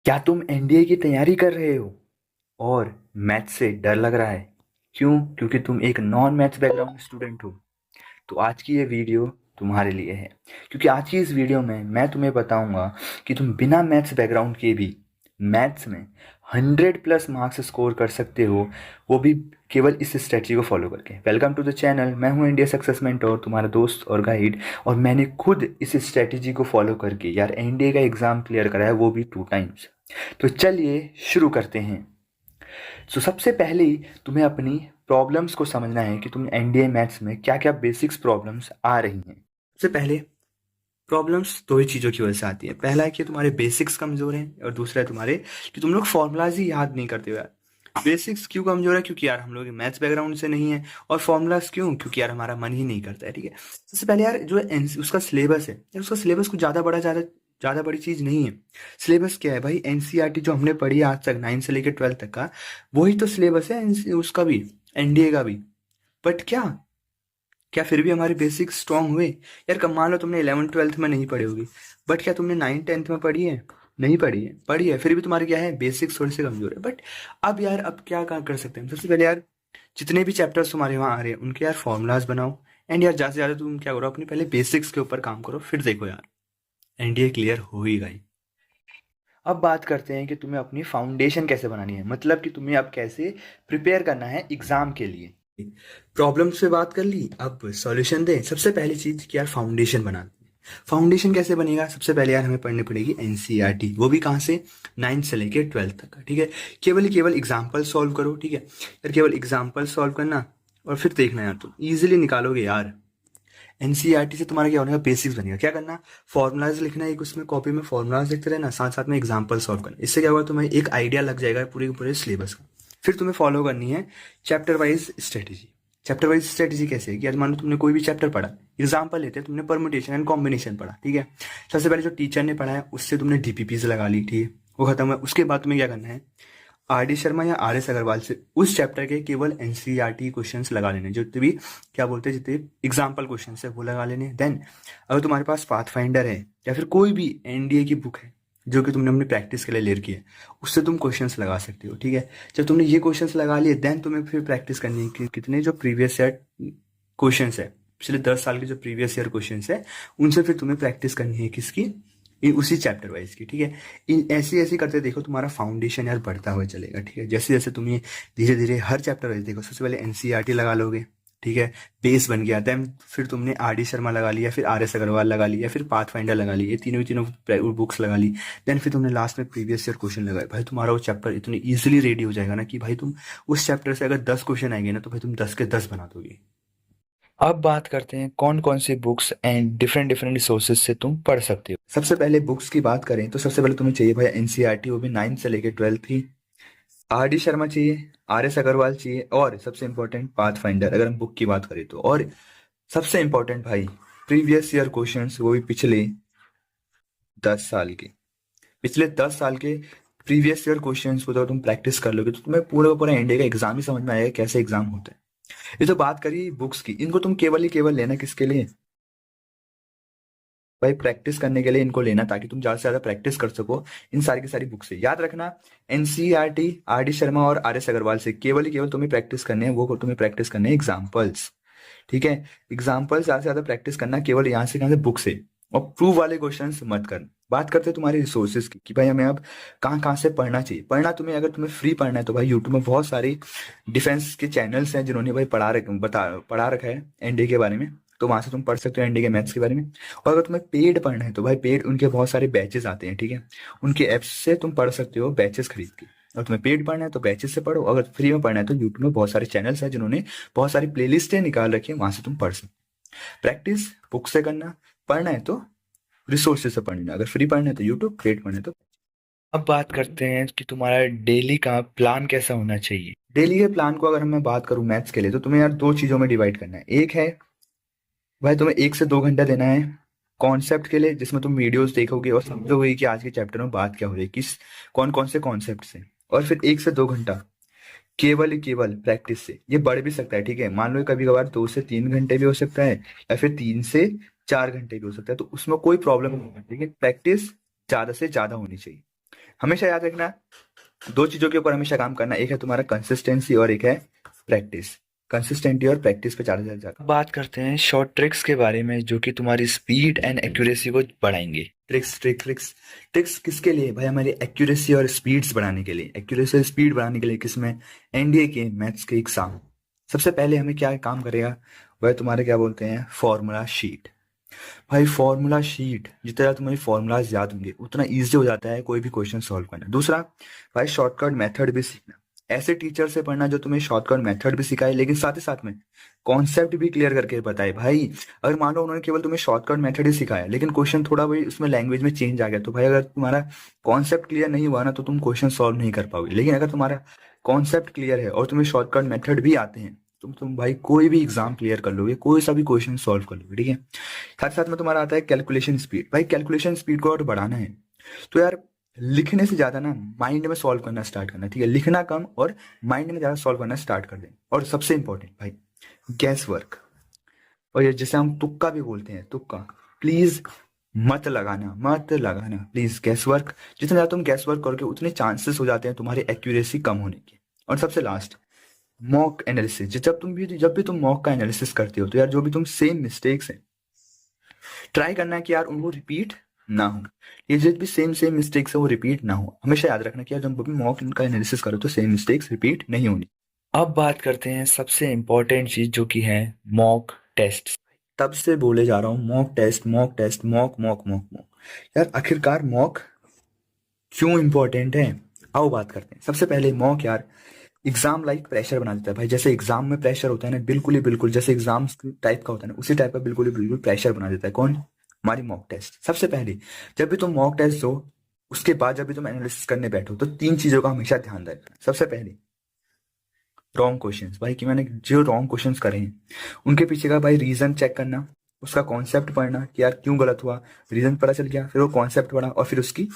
क्या तुम एनडीए की तैयारी कर रहे हो और मैथ से डर लग रहा है? क्यों? क्योंकि तुम एक नॉन मैथ्स बैकग्राउंड स्टूडेंट हो। तो आज की ये वीडियो तुम्हारे लिए है, क्योंकि आज की इस वीडियो में मैं तुम्हें बताऊंगा कि तुम बिना मैथ्स बैकग्राउंड के भी मैथ्स में 100+ मार्क्स स्कोर कर सकते हो, वो भी केवल इस स्ट्रेटजी को फॉलो करके। Welcome to the channel. मैं हूं इंडिया सक्सेस मेंटोर, तुम्हारा दोस्त और गाइड। और मैंने खुद इस स्ट्रेटजी को फॉलो करके यार एनडीए का एग्ज़ाम क्लियर करा है, वो भी 2 टाइम्स। तो चलिए शुरू करते हैं। सबसे पहले तुम्हें अपनी प्रॉब्लम्स को समझना है कि तुम एनडीए मैथ्स में क्या क्या बेसिक्स प्रॉब्लम्स आ रही हैं। सबसे पहले प्रॉब्लम्स दो ही चीज़ों की वजह से आती है। पहला है कि तुम्हारे बेसिक्स कमज़ोर हैं, और दूसरा है तुम्हारे कि तुम लोग फॉर्मूलाज ही याद नहीं करते हो यार। बेसिक्स क्यों कमज़ोर है? क्योंकि यार हम लोग मैथ्स बैकग्राउंड से नहीं है। और फॉर्मूलाज क्यों? क्योंकि यार हमारा मन ही नहीं करता है। ठीक है, सबसे पहले यार जो उसका सिलेबस है यार, उसका सिलेबस कुछ ज़्यादा बड़ी चीज़ नहीं है। सिलेबस क्या है भाई? एनसीईआरटी जो हमने पढ़ी है आज तक 9 से लेकर 12 तक का, वही तो सिलेबस है उसका भी, एनडीए का भी। बट क्या क्या फिर भी हमारे बेसिक स्ट्रांग हुए? यार कब मान लो तुमने 11th 12th में नहीं पढ़ी होगी, बट क्या तुमने 9th 10th में पढ़ी है? नहीं पढ़ी है, फिर भी तुम्हारे क्या है, बेसिक्स थोड़े से कमजोर है। बट अब यार अब क्या कर सकते हैं? सबसे पहले यार जितने भी चैप्टर्स तुम्हारे वहाँ आ रहे हैं उनके यार फॉर्मूलाज बनाओ। एंड यार ज़्यादा से ज़्यादा तुम क्या करो, अपने पहले बेसिक्स के ऊपर काम करो, फिर देखो यार एनडीए क्लियर हो ही गई। अब बात करते हैं कि तुम्हें अपनी फाउंडेशन कैसे बनानी है, मतलब कि तुम्हें अब कैसे प्रिपेयर करना है एग्जाम के लिए। प्रॉब्लम से बात कर ली, अब सॉल्यूशन दें। सबसे पहली चीज कि यार फाउंडेशन बनाते हैं। फाउंडेशन कैसे बनेगा? सबसे पहले यार हमें पढ़नी पड़ेगी एनसीईआरटी, वो भी कहाँ से? 9th से लेके 12th तक का। ठीक है, केवल एग्जाम्पल सॉल्व करो। ठीक है यार, केवल एग्जाम्पल सॉल्व करना और फिर देखना यार तुम इजीली निकालोगे यार। एनसीईआरटी से तुम्हारा क्या होगा, बेसिक्स बनेगा। क्या करना? फॉर्मुलाज लिखना, एक उसमें कॉपी में फॉर्मुलाज लिखते रहना, साथ साथ में एग्जाम्पल सॉल्व करना। इससे क्या होगा, तुम्हें एक आइडिया लग जाएगा पूरे के पूरे सिलेबस का। फिर तुम्हें फॉलो करनी है chapter wise strategy. Chapter wise strategy कैसे है कि यार मान लो तुमने कोई भी चैप्टर पढ़ा, एग्जाम्पल लेते हैं, तुमने परमुटेशन एंड कॉम्बिनेशन पढ़ा। ठीक है, सबसे पहले जो टीचर ने पढ़ा है उससे तुमने डीपीपीज लगा ली। ठीक है, वो खत्म है। उसके बाद तुम्हें क्या करना है, आर डी शर्मा या आर एस अग्रवाल से उस चैप्टर के केवल एनसीईआरटी क्वेश्चंस लगा लेने, जितने भी क्या बोलते हैं, जितने एग्जाम्पल क्वेश्चन है वो लगा लेने। देन अगर तुम्हारे पास पाथ फाइंडर है या फिर कोई भी एनडीए की बुक है जो कि तुमने अपनी प्रैक्टिस के लिए ले रखी है, उससे तुम क्वेश्चंस लगा सकते हो। ठीक है, जब तुमने ये क्वेश्चंस लगा लिए, देन तुम्हें फिर प्रैक्टिस करनी है कि कितने जो प्रीवियस ईयर क्वेश्चंस है, पिछले 10 साल के जो प्रीवियस ईयर क्वेश्चंस है, उनसे फिर तुम्हें प्रैक्टिस करनी है। किसकी? उसी चैप्टर वाइज की। ठीक है, ऐसे ऐसे करते देखो तुम्हारा फाउंडेशन यार बढ़ता हुआ चलेगा। ठीक है, जैसे जैसे तुम्हें धीरे धीरे हर चैप्टर वाइज देखो, सबसे पहले एनसीईआरटी लगा लोगे। ठीक है, बेस बन गया। देन फिर तुमने आर डी शर्मा लगा लिया, फिर आर एस अग्रवाल लगा लिया, फिर पाथ फाइंडर लगा ली, ये तीनों की तीनों बुक्स लगा ली। देन फिर तुमने लास्ट में प्रीवियस ईयर क्वेश्चन लगाए। भाई तुम्हारा वो चैप्टर इतनी ईजिली रेडी हो जाएगा ना कि भाई तुम उस चैप्टर से अगर 10 क्वेश्चन आएंगे ना, तो भाई तुम 10 के 10 बना दोगे। अब बात करते हैं कौन कौन सी books and different different resources से तुम पढ़ सकते हो। सबसे पहले बुक्स की बात करें तो सबसे पहले तुम्हें चाहिए भाई एनसीईआरटी, वो भी 9th से लेकर 12th ही। आर डी शर्मा चाहिए, आर एस अग्रवाल चाहिए, और सबसे इंपॉर्टेंट पाथ फाइंडर अगर हम बुक की बात करें तो। और सबसे इंपॉर्टेंट भाई प्रीवियस ईयर क्वेश्चंस, वो भी पिछले 10 साल के। पिछले 10 साल के प्रीवियस ईयर क्वेश्चंस को तो तुम प्रैक्टिस कर लोगे तो तुम्हें पूरा का पूरा इंडिया का एग्जाम ही समझ में आएगा कैसे एग्जाम होता है। ये तो बात करी बुक्स की, इनको तुम केवल ही केवल लेना किसके लिए? भाई प्रैक्टिस करने के लिए इनको लेना, ताकि तुम ज्यादा से ज्यादा प्रैक्टिस कर सको इन सारी की सारी बुक से। याद रखना, एनसीईआरटी, आर डी शर्मा और आर एस अग्रवाल से केवल ही केवल तुम्हें प्रैक्टिस करने हैं, वो तुम्हें प्रैक्टिस करने हैं एग्जाम्पल्स। ठीक है, एग्जाम्पल्स ज्यादा से ज्यादा प्रैक्टिस करना केवल यहाँ से कहाँ से, बुक से। और प्रूव वाले क्वेश्चन मत कर। बात करते हैं तुम्हारे रिसोर्सेज की कि भाई हमें अब कहाँ कहाँ से पढ़ना चाहिए। पढ़ना तुम्हें, अगर तुम्हें फ्री पढ़ना है तो भाई यूट्यूब में बहुत सारी डिफेंस के चैनल्स हैं जिन्होंने भाई पढ़ा रखा है एनडीए के बारे में, तो वहां से तुम पढ़ सकते हो एनडीए के मैथ्स के बारे में। और अगर तुम्हें पेड पढ़ना है तो भाई पेड उनके बहुत सारे बैचेस आते हैं। ठीक है, उनके ऐप्स से तुम पढ़ सकते हो बैचेस खरीद के। और तुम्हें पेड पढ़ना है तो बैचेस से पढ़ो, अगर फ्री में पढ़ना है तो यूट्यूब में बहुत सारे चैनल्स हैं जिन्होंने बहुत सारी प्लेलिस्टें निकाल रखी है, वहां से तुम पढ़ सकते हो। प्रैक्टिस बुक से करना, पढ़ना है तो रिसोर्सेज से पढ़ना, अगर फ्री पढ़ना है तो यूट्यूब, पेड पढ़ना है तो। अब बात करते हैं कि तुम्हारा डेली का प्लान कैसा होना चाहिए। डेली के प्लान को अगर मैं बात करूं मैथ्स के लिए, तो तुम्हें यार दो चीजों में डिवाइड करना है। एक है भाई तुम्हें 1 से 2 घंटा देना है कॉन्सेप्ट के लिए, जिसमें तुम वीडियोस देखोगे और समझोगे कि आज के चैप्टर में बात क्या हो रही है, किस कौन कौन से कॉन्सेप्ट से। और फिर 1 से 2 घंटा केवल ही केवल प्रैक्टिस से। ये बढ़ भी सकता है। ठीक है, मान लो कभी कभार 2 से 3 घंटे भी हो सकता है, या फिर 3 से 4 घंटे भी हो सकता है, तो उसमें कोई प्रॉब्लम नहीं है। ठीक है, प्रैक्टिस ज्यादा से ज्यादा होनी चाहिए। हमेशा याद रखना, दो चीज़ों के ऊपर हमेशा काम करना, एक है तुम्हारा कंसिस्टेंसी और एक है प्रैक्टिस। कंसिस्टेंटी और प्रैक्टिस पे ज़्यादा जाकर बात करते हैं शॉर्ट ट्रिक्स के बारे में, जो कि तुम्हारी स्पीड एंड एक्यूरेसी को बढ़ाएंगे। ट्रिक्स किसके लिए भाई? हमारी एक्यूरेसी और स्पीड्स बढ़ाने के लिए। एक्यूरेसी और स्पीड बढ़ाने के लिए किसमें? एनडीए के मैथ्स के एग्जाम। सबसे पहले हमें क्या काम करेगा? वह तुम्हारे क्या बोलते हैं, फॉर्मूला शीट। भाई फॉर्मूला शीट जितना ज़्यादा तुम्हारी फॉर्मूलाज याद होंगे उतना ईजी हो जाता है कोई भी क्वेश्चन सॉल्व करना। दूसरा भाई शॉर्टकट मेथड भी सीखना। ऐसे टीचर से पढ़ना जो तुम्हें शॉर्टकट मेथड भी सिखाए, लेकिन साथ ही साथ में कॉन्सेप्ट भी क्लियर करके बताए। भाई अगर मान लो उन्होंने केवल तुम्हें शॉर्टकट मेथड ही सिखाया, लेकिन क्वेश्चन थोड़ा भाई उसमें लैंग्वेज में चेंज आ गया, तो भाई अगर तुम्हारा कॉन्सेप्ट क्लियर नहीं हुआ ना तो तुम क्वेश्चन सॉल्व नहीं कर पाओगे। लेकिन अगर तुम्हारा कॉन्सेप्ट क्लियर है और तुम्हें शॉर्टकट मेथड भी आते हैं, तुम भाई कोई भी एग्जाम क्लियर कर लोगे, कोई सा भी क्वेश्चन सॉल्व कर लोगे। ठीक है, साथ साथ में तुम्हारा आता है कैलकुलेशन स्पीड। भाई कैलकुलेशन स्पीड को और बढ़ाना है तो यार लिखने से ज्यादा ना माइंड में सॉल्व करना स्टार्ट करना। ठीक है, लिखना कम और माइंड में ज्यादा सॉल्व करना स्टार्ट कर दें। और सबसे इंपॉर्टेंट भाई गैस वर्क, और ये जिसे हम तुक्का भी बोलते हैं, तुक्का प्लीज मत लगाना प्लीज। गैस वर्क जितना ज्यादा तुम गैस वर्क करोगे उतने चांसेस हो जाते हैं तुम्हारी एक्यूरेसी कम होने के। और सबसे लास्ट मॉक एनालिसिस। जब भी तुम मॉक का एनालिसिस करते हो तो यार जो भी तुम सेम मिस्टेक्स हैं ट्राई करना है कि यार उनको रिपीट ना हो। ये जो भी सेम सेम मिस्टेक्स है वो रिपीट ना हो। हमेशा याद रखना कि यार जब भी मॉक का एनालिसिस करो तो सेम मिस्टेक्स रिपीट नहीं होनी। अब बात करते हैं सबसे इम्पोर्टेंट चीज जो कि है मॉक टेस्ट। तब से बोले जा रहा हूँ मॉक मॉक। यार आखिरकार मॉक क्यों इंपॉर्टेंट है? आओ बात करते हैं। सबसे पहले मॉक यार एग्जाम लाइक प्रेशर बना देता है। भाई जैसे एग्जाम में प्रेशर होता है ना, बिल्कुल जैसे एग्जाम टाइप का होता है ना, उसी टाइप का बिल्कुल प्रेशर बना देता है। कौन? हमारी मॉक टेस्ट। सबसे पहले जब भी तुम मॉक टेस्ट दो, उसके बाद जब भी तुम एनालिसिस करने बैठो तो तीन चीजों का हमेशा ध्यान रखना। सबसे पहले रॉन्ग क्वेश्चंस। भाई कि मैंने जो रॉन्ग क्वेश्चंस करे हैं उनके पीछे का भाई रीजन चेक करना, उसका कॉन्सेप्ट पढ़ना कि यार क्यों गलत हुआ, रीजन पता चल गया, फिर वो कॉन्सेप्ट पढ़ा और फिर उसकी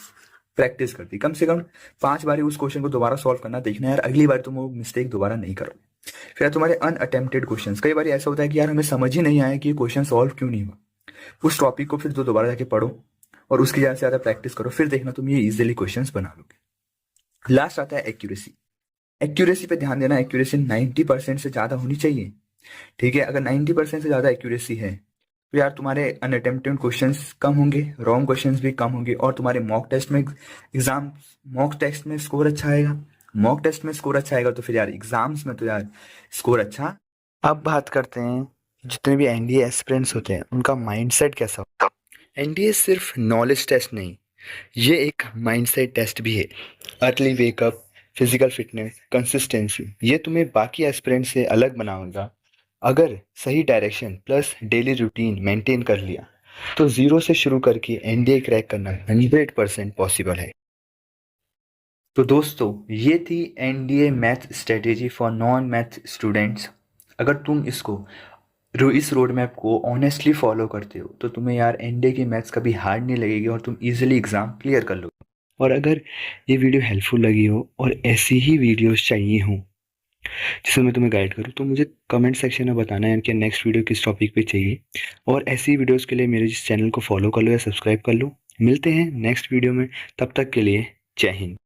प्रैक्टिस करती। कम से कम 5 बार उस क्वेश्चन को दोबारा सॉल्व करना, देखना यार अगली बार तुम वो मिस्टेक दोबारा नहीं करोगे। फिर तुम्हारे अनअटेम्प्टेड क्वेश्चन। कई बार ऐसा होता है कि यार हमें समझ ही नहीं आया कि ये क्वेश्चन सॉल्व क्यों नहीं हुआ। उस टॉपिक को फिर दोबारा जाके पढ़ो और उसकी ज़्यादा से ज़्यादा प्रैक्टिस करो, फिर देखना तुम ये इजिली क्वेश्चन बना लोगे। लास्ट आता है एक्यूरेसी। एक्यूरेसी पे ध्यान देना। एक्यूरेसी 90% से ज़्यादा होनी चाहिए। ठीक है, अगर 90% से ज़्यादा एक्यूरेसी है तो यार तुम्हारे अनअटेम्प्टेड क्वेश्चंस कम होंगे, रॉन्ग क्वेश्चंस भी कम होंगे, और तुम्हारे मॉक टेस्ट में स्कोर अच्छा आएगा। मॉक टेस्ट में स्कोर अच्छा आएगा तो फिर यार एग्जाम्स में तो यार स्कोर अच्छा। अब बात करते हैं जितने भी एनडीए एस्पिरेंट्स होते हैं उनका माइंडसेट कैसा होता है। एनडीए सिर्फ नॉलेज टेस्ट नहीं, ये एक माइंडसेट टेस्ट भी है। Early wake up, physical fitness, consistency, ये तुम्हें बाकी एस्पिरेंट से अलग बनाएगा। अगर सही direction plus daily routine maintain कर लिया तो जीरो से शुरू करके एनडीए क्रैक करना 100% पॉसिबल है। तो दोस्तों ये थी NDA math strategy for non math students. अगर तुम इस रोड मैप को ऑनेस्टली फॉलो करते हो तो तुम्हें यार एनडीए की मैथ्स कभी हार्ड नहीं लगेगी और तुम इजीली एग्ज़ाम क्लियर कर लोगे। और अगर ये वीडियो हेल्पफुल लगी हो और ऐसी ही वीडियोस चाहिए हो जिसमें मैं तुम्हें गाइड करूँ तो मुझे कमेंट सेक्शन में बताना है कि नेक्स्ट वीडियो किस टॉपिक पे चाहिए। और ऐसी वीडियोस के लिए मेरे इस चैनल को फॉलो कर लो या सब्सक्राइब कर लो। मिलते हैं नेक्स्ट वीडियो में, तब तक के लिए जय हिंद।